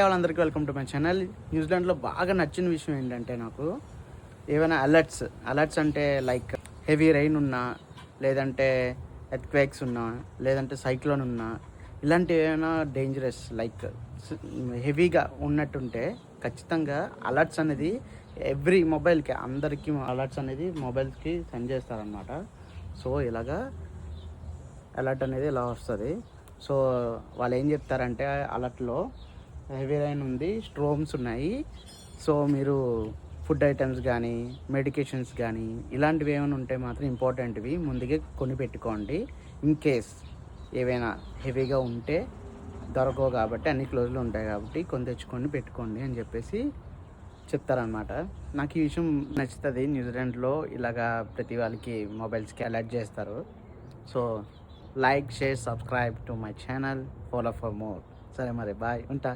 వాళ్ళందరికీ welcome to my channel. న్యూజిలాండ్లో బాగా నచ్చిన విషయం ఏంటంటే నాకు ఏమైనా అలర్ట్స్ అంటే లైక్ హెవీ రెయిన్ ఉన్నా, లేదంటే ఎర్త్క్వేక్స్ ఉన్నా, లేదంటే సైక్లోన్ ఉన్నా, ఇలాంటివి ఏమైనా డేంజరస్ లైక్ హెవీగా ఉన్నట్టుంటే ఖచ్చితంగా అలర్ట్స్ అనేది ఎవ్రీ మొబైల్కి అందరికీ అలర్ట్స్ అనేది మొబైల్స్కి సెండ్ చేస్తారనమాట. సో ఇలాగా అలర్ట్ అనేది ఇలా వస్తుంది. సో వాళ్ళు ఏం చెప్తారంటే అలర్ట్లో హెవీ రైన్ ఉంది, స్ట్రోమ్స్ ఉన్నాయి, సో మీరు ఫుడ్ ఐటమ్స్ కానీ మెడికేషన్స్ కానీ ఇలాంటివి ఏమైనా ఉంటే మాత్రం ఇంపార్టెంట్వి ముందుగా కొని పెట్టుకోండి. ఇన్ కేస్ ఏవైనా హెవీగా ఉంటే దొరకవు కాబట్టి, అన్ని క్లోజ్లో ఉంటాయి కాబట్టి కొని తెచ్చుకొని పెట్టుకోండి అని చెప్పేసి చెప్తారనమాట. నాకు ఈ విషయం నచ్చుతుంది. న్యూజిలాండ్లో ఇలాగా ప్రతి వాళ్ళకి మొబైల్స్కి అలర్ట్ చేస్తారు. So like, share, subscribe to my channel, follow for more. సరే మరి బాయ్, ఉంటా.